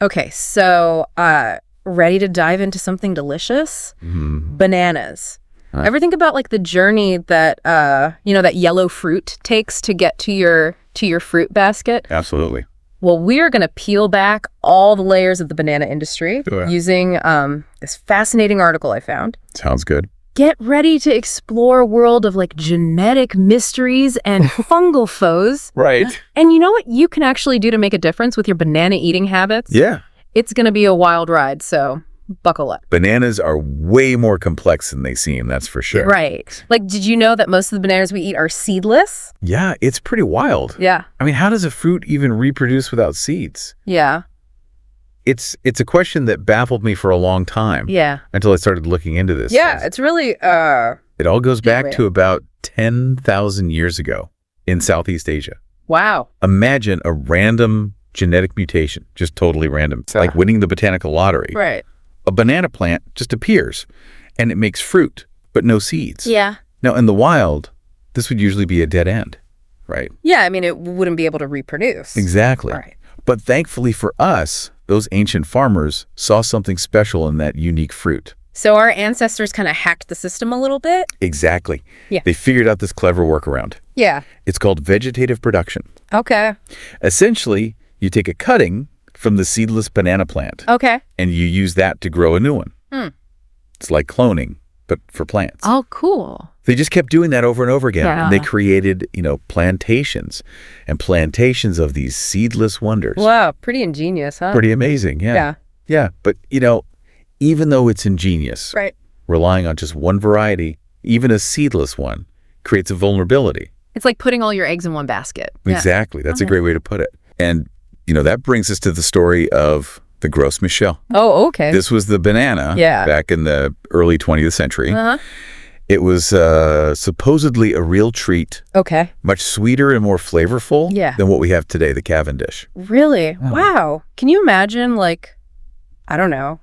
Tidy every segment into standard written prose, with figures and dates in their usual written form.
Okay, so ready to dive into something delicious? Bananas. Ever think about like the journey that that yellow fruit takes to get to your fruit basket? Absolutely. Well, we're going to peel back all the layers of the banana industry using this fascinating article I found. Sounds good. Get ready to explore a world of like genetic mysteries and fungal foes. Right. And you know what you can actually do to make a difference with your banana eating habits? Yeah. It's going to be a wild ride, so buckle up. Bananas are way more complex than they seem, that's for sure. Right. Like, did you know that most of the bananas we eat are seedless? Yeah, it's pretty wild. Yeah. I mean, how does a fruit even reproduce without seeds? Yeah. It's a question that baffled me for a long time. Yeah. Until I started looking into this. Yeah, it's really It all goes back to about 10,000 years ago in Southeast Asia. Wow. Imagine a random genetic mutation, just totally random, like winning the botanical lottery. Right. A banana plant just appears and it makes fruit, but no seeds. Yeah. Now, in the wild, this would usually be a dead end, right? Yeah, I mean, it wouldn't be able to reproduce. Exactly. Right. But thankfully for us, those ancient farmers saw something special in that unique fruit. So our ancestors kind of hacked the system a little bit? Exactly. Yeah. They figured out this clever workaround. Yeah. It's called vegetative production. Okay. Essentially, you take a cutting from the seedless banana plant. Okay. And you use that to grow a new one. It's like cloning, but for plants. Oh, cool. They just kept doing that over and over again. Yeah. And they created, plantations and plantations of these seedless wonders. Wow, pretty ingenious, huh? Pretty amazing, yeah. Yeah. Yeah, but, even though it's ingenious, Right. relying on just one variety, even a seedless one, creates a vulnerability. It's like putting all your eggs in one basket. Exactly. That's a great way to put it. And, that brings us to the story of the Gros Michel. Oh, okay. This was the banana back in the early 20th century. It was supposedly a real treat. Okay. Much sweeter and more flavorful than what we have today, the Cavendish. Really? Oh. Wow. Can you imagine, like, I don't know,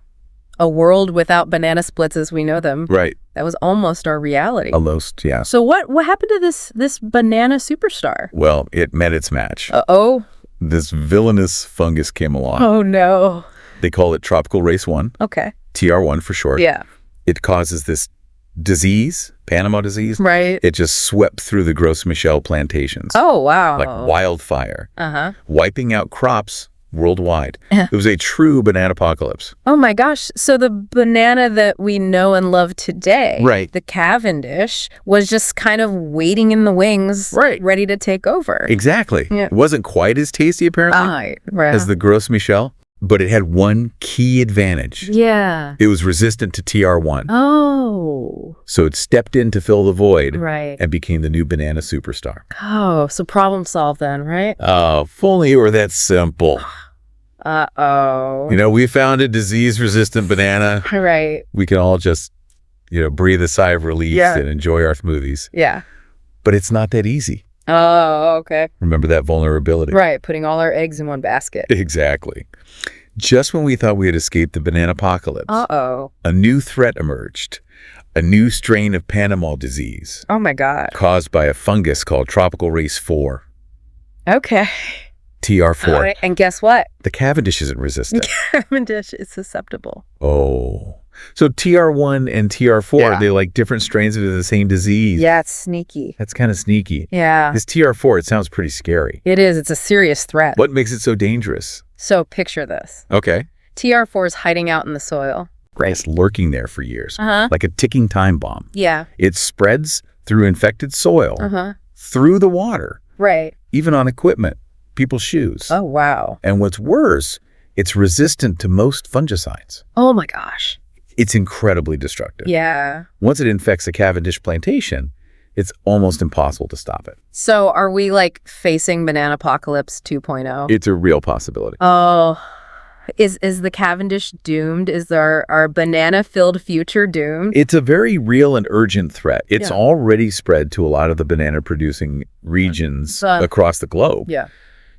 a world without banana splits as we know them? Right. That was almost our reality. Almost, yeah. So what happened to this banana superstar? Well, it met its match. Uh-oh. This villainous fungus came along. Oh, no. They call it tropical race 1. Okay. TR1 for short. Yeah. It causes this disease, Panama disease. Right. It just swept through the Gros Michel plantations. Oh, wow. Like wildfire. Uh-huh. Wiping out crops worldwide. It was a true banana apocalypse. Oh my gosh. So the banana that we know and love today, right, the Cavendish, was just kind of waiting in the wings, right, ready to take over. Exactly. Yeah. It wasn't quite as tasty, apparently, as the Gros Michel, but it had one key advantage. Yeah. It was resistant to TR1. Oh. So it stepped in to fill the void, right, and became the new banana superstar. Oh, so problem solved then, right? Oh, if only it were that simple. Uh-oh. We found a disease-resistant banana. Right. We can all just, breathe a sigh of relief and enjoy our smoothies. Yeah. But it's not that easy. Oh, okay. Remember that vulnerability. Right, putting all our eggs in one basket. Exactly. Just when we thought we had escaped the banana apocalypse, a new threat emerged. A new strain of Panama disease. Oh, my God. Caused by a fungus called tropical race 4. Okay. TR4. Right, and guess what? The Cavendish isn't resistant. Cavendish is susceptible. Oh. So TR1 and TR4, they're like different strains of the same disease. Yeah, it's sneaky. That's kind of sneaky. Yeah. This TR4, it sounds pretty scary. It is. It's a serious threat. What makes it so dangerous? So picture this. Okay. TR4 is hiding out in the soil. Right. It's lurking there for years. Uh-huh. Like a ticking time bomb. Yeah. It spreads through infected soil. Uh-huh. Through the water. Right. Even on equipment. People's shoes. Oh, wow. And what's worse, it's resistant to most fungicides. Oh, my gosh. It's incredibly destructive. Yeah. Once it infects a Cavendish plantation, it's almost impossible to stop it. So are we like facing banana apocalypse 2.0? It's a real possibility. Oh, is the Cavendish doomed? Is our banana-filled future doomed? It's a very real and urgent threat. It's already spread to a lot of the banana-producing regions across the globe. Yeah.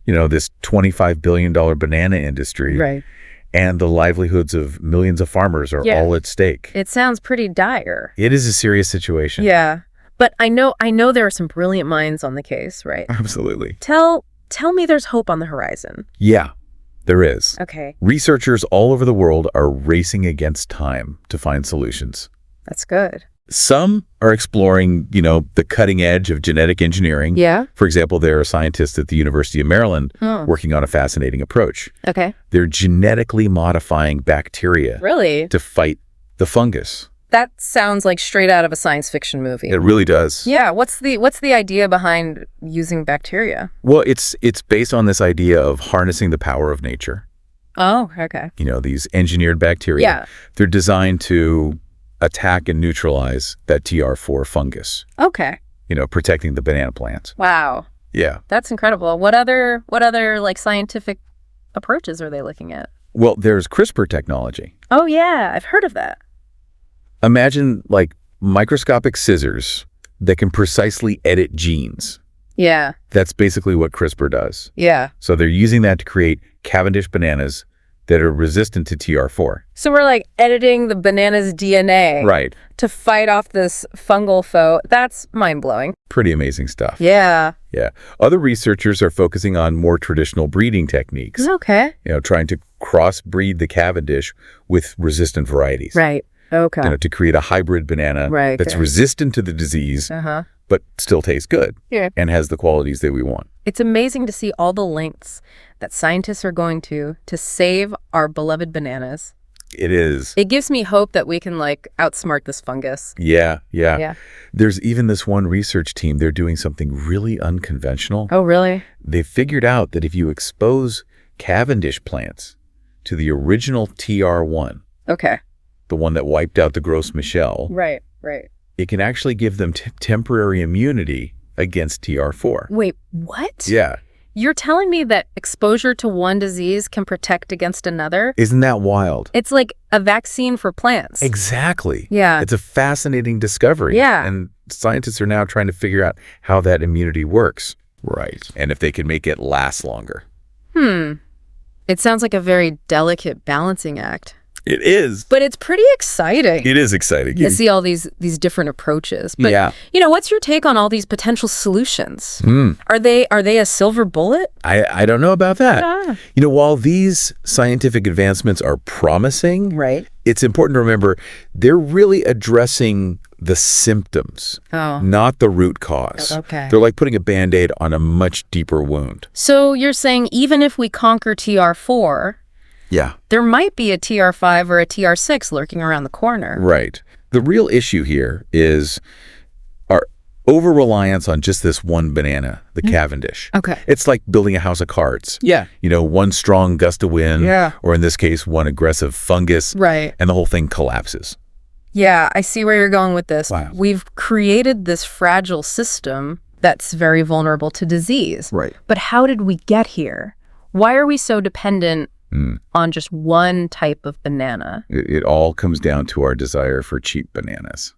This $25 billion banana industry. Right. And the livelihoods of millions of farmers are all at stake. It sounds pretty dire. It is a serious situation. Yeah. But I know there are some brilliant minds on the case, right? Absolutely. Tell me there's hope on the horizon. Yeah. There is. Okay. Researchers all over the world are racing against time to find solutions. That's good. Some are exploring, the cutting edge of genetic engineering. Yeah. For example, there are scientists at the University of Maryland working on a fascinating approach. Okay. They're genetically modifying bacteria Really? to fight the fungus. That sounds like straight out of a science fiction movie. It really does. Yeah. What's the idea behind using bacteria? Well, it's based on this idea of harnessing the power of nature. Oh, okay. These engineered bacteria. Yeah. They're designed to attack and neutralize that TR4 fungus. Okay. Protecting the banana plants. Wow. Yeah. That's incredible. What other like scientific approaches are they looking at? Well, there's CRISPR technology. Oh yeah, I've heard of that. Imagine like microscopic scissors that can precisely edit genes. Yeah. That's basically what CRISPR does. Yeah. So they're using that to create Cavendish bananas that are resistant to TR4. So we're like editing the banana's DNA. Right. To fight off this fungal foe. That's mind-blowing. Pretty amazing stuff. Yeah. Yeah. Other researchers are focusing on more traditional breeding techniques. Okay. Trying to crossbreed the Cavendish with resistant varieties. Right. Okay. To create a hybrid banana that's resistant to the disease, but still tastes good and has the qualities that we want. It's amazing to see all the lengths that scientists are going to save our beloved bananas. It is. It gives me hope that we can outsmart this fungus. Yeah. There's even this one research team, they're doing something really unconventional. Oh, really? They figured out that if you expose Cavendish plants to the original TR1, okay, the one that wiped out the Gros Michel, right, it can actually give them temporary immunity against TR4. Wait, what? Yeah. You're telling me that exposure to one disease can protect against another? Isn't that wild? It's like a vaccine for plants. Exactly. Yeah. It's a fascinating discovery. Yeah. And scientists are now trying to figure out how that immunity works. Right. And if they can make it last longer. It sounds like a very delicate balancing act. It is. But it's pretty exciting. It is exciting. To see all these different approaches. But, what's your take on all these potential solutions? Are they a silver bullet? I don't know about that. While these scientific advancements are promising, right, it's important to remember they're really addressing the symptoms, not the root cause. Okay. They're like putting a Band-Aid on a much deeper wound. So you're saying even if we conquer TR4... yeah, there might be a TR5 or a TR6 lurking around the corner. Right. The real issue here is our over-reliance on just this one banana, the Cavendish. Okay. It's like building a house of cards. Yeah. One strong gust of wind, or in this case, one aggressive fungus, right, and the whole thing collapses. Yeah, I see where you're going with this. Wow. We've created this fragile system that's very vulnerable to disease. Right. But how did we get here? Why are we so dependent on just one type of banana? It all comes down to our desire for cheap bananas.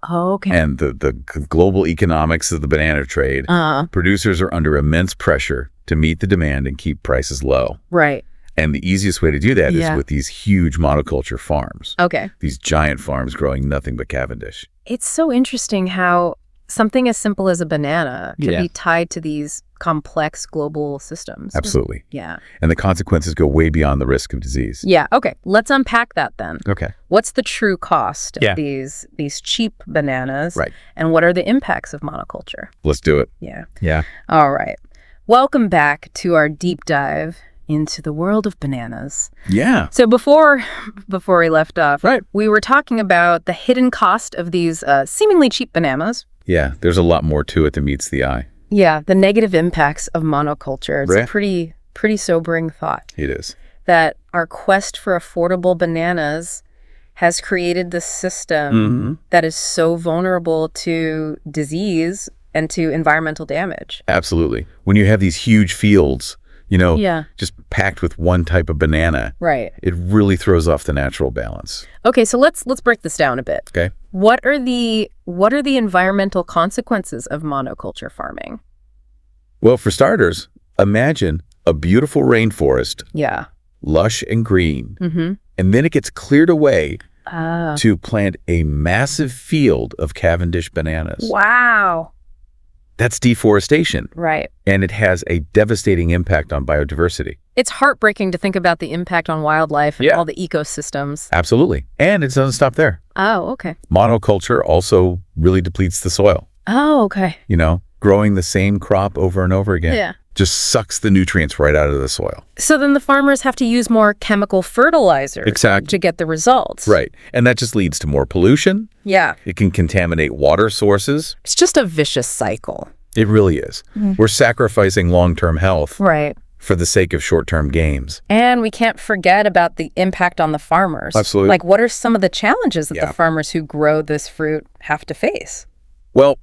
Oh, okay. And the global economics of the banana trade. Producers are under immense pressure to meet the demand and keep prices low. Right. And the easiest way to do that is with these huge monoculture farms. Okay. These giant farms growing nothing but Cavendish. It's so interesting how something as simple as a banana can be tied to these complex global systems. Absolutely. Yeah. And the consequences go way beyond the risk of disease. Yeah. Okay. Let's unpack that then. Okay. What's the true cost of these cheap bananas? Right. And what are the impacts of monoculture? Let's do it. Yeah. Yeah. All right. Welcome back to our deep dive into the world of bananas. Yeah. So before we left off, right, we were talking about the hidden cost of these seemingly cheap bananas. Yeah, there's a lot more to it than meets the eye. Yeah, the negative impacts of monoculture. It's a pretty sobering thought. It is. That our quest for affordable bananas has created this system that is so vulnerable to disease and to environmental damage. Absolutely. When you have these huge fields, just packed with one type of banana, right, it really throws off the natural balance. Okay, so let's break this down a bit. Okay. What are the environmental consequences of monoculture farming? Well, for starters, imagine a beautiful rainforest, lush and green, and then it gets cleared away to plant a massive field of Cavendish bananas. Wow. That's deforestation. Right. And it has a devastating impact on biodiversity. It's heartbreaking to think about the impact on wildlife and all the ecosystems. Absolutely. And it doesn't stop there. Oh, okay. Monoculture also really depletes the soil. Oh, okay. Growing the same crop over and over again just sucks the nutrients right out of the soil. So then the farmers have to use more chemical fertilizers to get the results. Right. And that just leads to more pollution. Yeah. It can contaminate water sources. It's just a vicious cycle. It really is. We're sacrificing long-term health for the sake of short-term gains. And we can't forget about the impact on the farmers. Absolutely. Like, what are some of the challenges that the farmers who grow this fruit have to face? Well,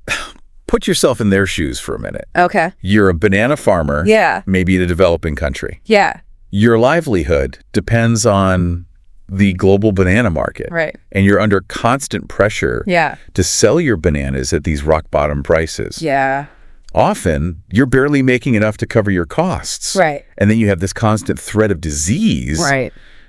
put yourself in their shoes for a minute. Okay. You're a banana farmer, maybe in a developing country. Yeah. Your livelihood depends on the global banana market. Right. And you're under constant pressure to sell your bananas at these rock-bottom prices. Yeah. Often, you're barely making enough to cover your costs. Right. And then you have this constant threat of disease,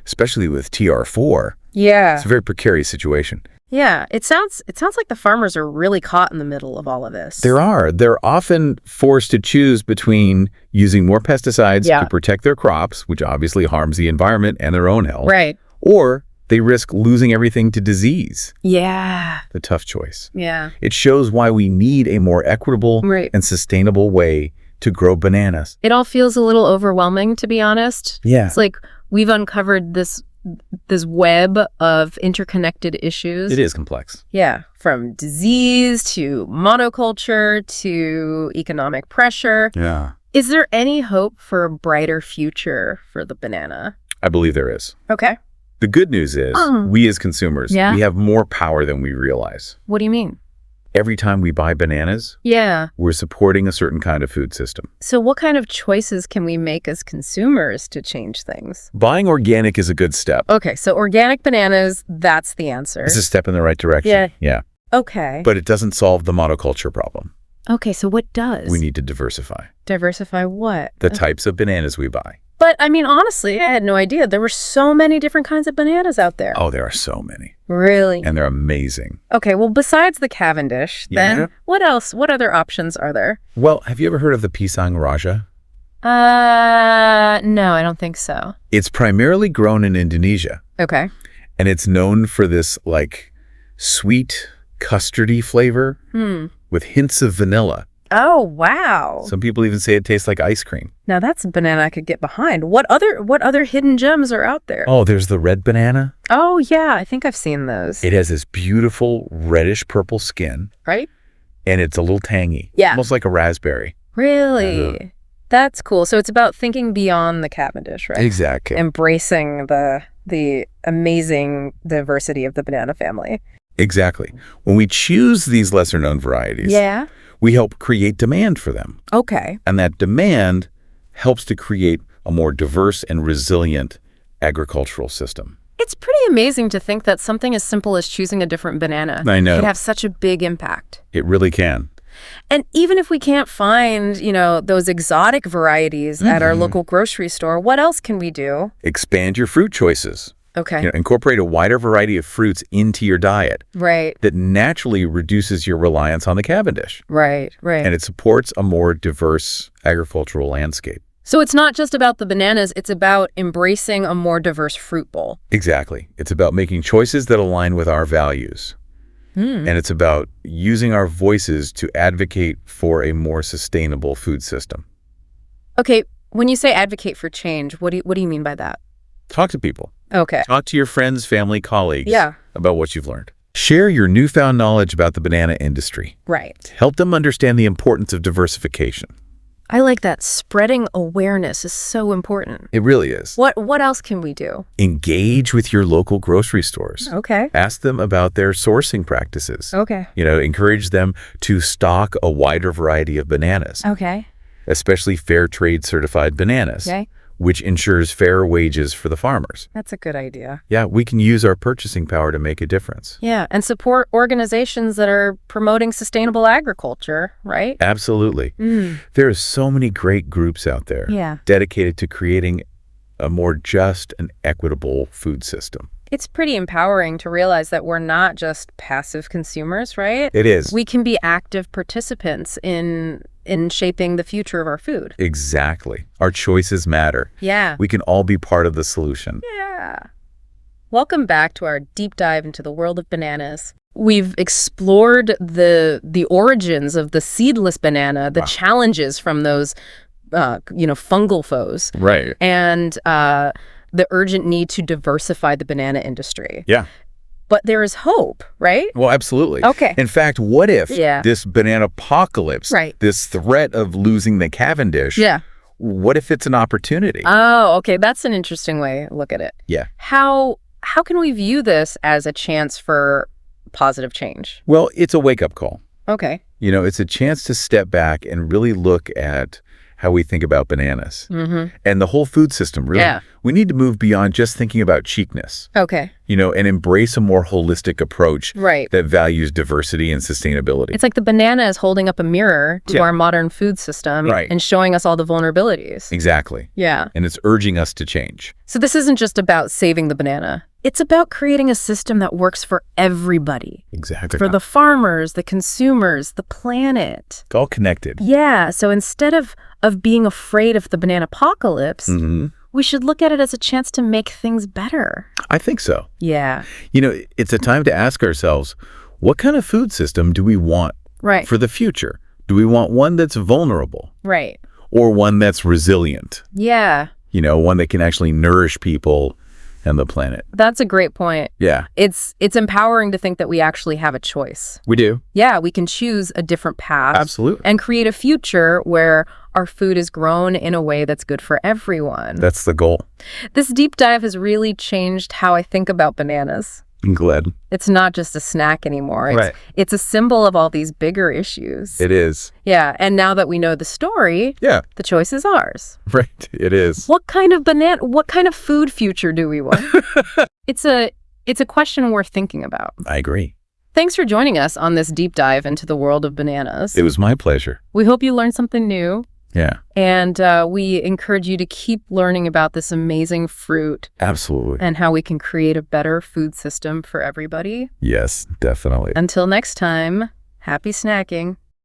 especially with TR4. Yeah. It's a very precarious situation. Yeah, it sounds like the farmers are really caught in the middle of all of this. They're often forced to choose between using more pesticides to protect their crops, which obviously harms the environment and their own health. Right. Or they risk losing everything to disease. Yeah. The tough choice. Yeah. It shows why we need a more equitable and sustainable way to grow bananas. It all feels a little overwhelming, to be honest. Yeah. It's like we've uncovered this web of interconnected issues. It is complex. Yeah, from disease to monoculture to economic pressure. Yeah. Is there any hope for a brighter future for the banana? I believe there is. Okay. The good news is we as consumers, we have more power than we realize. What do you mean? Every time we buy bananas, we're supporting a certain kind of food system. So what kind of choices can we make as consumers to change things? Buying organic is a good step. Okay, so organic bananas, that's the answer. It's a step in the right direction. Yeah. Okay. But it doesn't solve the monoculture problem. Okay, so what does? We need to diversify. Diversify what? The types of bananas we buy. But, I mean, honestly, I had no idea. There were so many different kinds of bananas out there. Oh, there are so many. Really? And they're amazing. Okay, well, besides the Cavendish, then what else? What other options are there? Well, have you ever heard of the Pisang Raja? No, I don't think so. It's primarily grown in Indonesia. Okay. And it's known for this, sweet, custardy flavor with hints of vanilla. Oh, wow. Some people even say it tastes like ice cream. Now that's a banana I could get behind. What other hidden gems are out there? Oh, there's the red banana. Oh, yeah. I think I've seen those. It has this beautiful reddish purple skin. Right? And it's a little tangy. Yeah. Almost like a raspberry. Really? That's cool. So it's about thinking beyond the Cavendish, right? Exactly. Embracing the amazing diversity of the banana family. Exactly. When we choose these lesser-known varieties, we help create demand for them. Okay. And that demand helps to create a more diverse and resilient agricultural system. It's pretty amazing to think that something as simple as choosing a different banana can have such a big impact. It really can. And even if we can't find, those exotic varieties at our local grocery store, what else can we do? Expand your fruit choices. Okay. Incorporate a wider variety of fruits into your diet. Right. That naturally reduces your reliance on the Cavendish. Right. And it supports a more diverse agricultural landscape. So it's not just about the bananas, it's about embracing a more diverse fruit bowl. Exactly. It's about making choices that align with our values. And it's about using our voices to advocate for a more sustainable food system. Okay, when you say advocate for change, what do you mean by that? Talk to people. Okay. Talk to your friends, family, colleagues about what you've learned. Share your newfound knowledge about the banana industry. Right. Help them understand the importance of diversification. I like that. Spreading awareness is so important. It really is. What else can we do? Engage with your local grocery stores. Okay. Ask them about their sourcing practices. Okay. Encourage them to stock a wider variety of bananas. Okay. Especially fair trade certified bananas. Okay. Which ensures fair wages for the farmers. That's a good idea. Yeah, we can use our purchasing power to make a difference. Yeah, and support organizations that are promoting sustainable agriculture, right? Absolutely. There are so many great groups out there dedicated to creating a more just and equitable food system. It's pretty empowering to realize that we're not just passive consumers, right? It is. We can be active participants in shaping the future of our food. Exactly. Our choices matter. Yeah. We can all be part of the solution. Yeah. Welcome back to our deep dive into the world of bananas. We've explored the origins of the seedless banana, the challenges from those, fungal foes. Right. And the urgent need to diversify the banana industry. Yeah. But there is hope, right? Well, absolutely. Okay. In fact, what if Yeah. this banana apocalypse, Right. this threat of losing the Cavendish, Yeah. what if it's an opportunity? Oh, okay. That's an interesting way to look at it. Yeah. How can we view this as a chance for positive change? Well, it's a wake-up call. Okay. It's a chance to step back and really look at how we think about bananas and the whole food system, really. Yeah. We need to move beyond just thinking about cheapness, Okay. and embrace a more holistic approach Right. that values diversity and sustainability. It's like the banana is holding up a mirror to Yeah. our modern food system Right. and showing us all the vulnerabilities. Exactly. Yeah. And it's urging us to change. So this isn't just about saving the banana. It's about creating a system that works for everybody. Exactly. For the farmers, the consumers, the planet. It's all connected. Yeah. So instead of being afraid of the banana apocalypse, we should look at it as a chance to make things better. I think so. Yeah. It's a time to ask ourselves, what kind of food system do we want Right. for the future? Do we want one that's vulnerable Right. or one that's resilient? Yeah. One that can actually nourish people and the planet. That's a great point. Yeah, It's empowering to think that we actually have a choice. we do. Yeah, we can choose a different path. Absolutely. And create a future where our food is grown in a way that's good for everyone. That's the goal. This deep dive has really changed how I think about bananas. I'm glad. It's not just a snack anymore. Right. It's a symbol of all these bigger issues. It is. Yeah, and now that we know the story, Yeah, the choice is ours. right. It is. What kind of food future do we want? It's a question worth thinking about. I agree. Thanks for joining us on this deep dive into the world of bananas. It was my pleasure. We hope you learned something new. Yeah, And we encourage you to keep learning about this amazing fruit absolutely. and how we can create a better food system for everybody. Yes, definitely. Until next time, happy snacking.